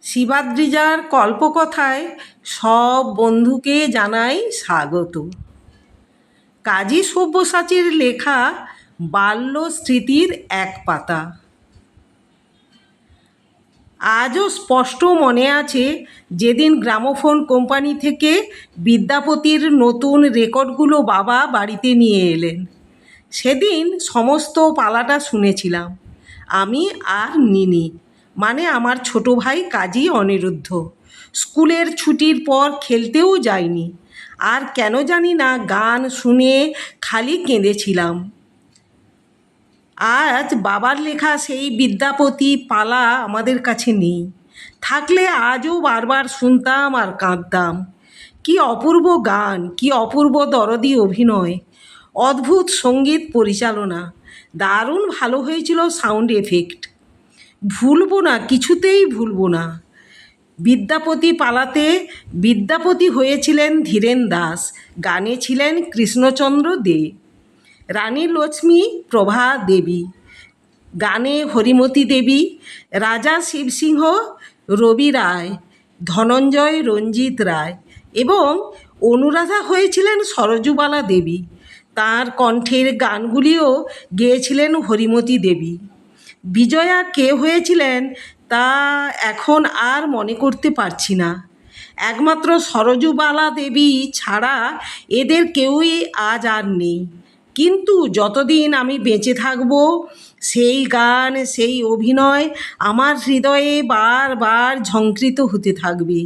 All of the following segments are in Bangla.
শিবাদ্রিজার কল্পকথায় সব বন্ধুকে জানাই স্বাগত। কাজী সব্যসাচীর লেখা বাল্য স্মৃতির এক পাতা। আজও স্পষ্ট মনে আছে যেদিন গ্রামোফোন কোম্পানি থেকে বিদ্যাপতির নতুন রেকর্ডগুলো বাবা বাড়িতে নিয়ে এলেন। সেদিন সমস্ত পালাটা শুনেছিলাম আমি আর নিনি, মানে আমার ছোট ভাই কাজী অনিরুদ্ধ। স্কুলের ছুটির পর খেলতেও যাইনি, আর কেন জানি না গান শুনে খালি কেঁদেছিলাম। আজ বাবার লেখা সেই বিদ্যাপতি পালা আমাদের কাছে নেই, থাকলে আজও বারবার শুনতাম আর কাঁদতাম। কি অপূর্ব গান, কি অপূর্ব দরদি অভিনয়, অদ্ভুত সঙ্গীত পরিচালনা, দারুণ ভালো হয়েছিল সাউন্ড এফেক্ট। ভুলবো না, কিছুতেই ভুলবো না। বিদ্যাপতি পালাতে বিদ্যাপতি হয়েছিলেন ধীরেন দাস, গানে ছিলেন কৃষ্ণচন্দ্র দে, রানী লক্ষ্মী প্রভা দেবী, গানে হরিমতি দেবী, রাজা শিবসিংহ রবি রায়, ধনঞ্জয় রঞ্জিত রায় এবং অনুরাধা হয়েছিলেন সরজুবালা দেবী। তাঁর কণ্ঠের গানগুলিও গেয়েছিলেন হরিমতি দেবী। বিজয়া কে হয়েছিলেন তা এখন আর মনে করতে পারছি না। একমাত্র সরজুবালা দেবী ছাড়া এদের কেউই আজ আর নেই। কিন্তু যতদিন আমি বেঁচে থাকব সেই গান, সেই অভিনয় আমার হৃদয়ে বারবার ঝংকৃত হতে থাকবে।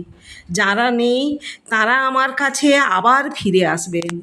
যারা নেই তারা আমার কাছে আবার ফিরে আসবেন।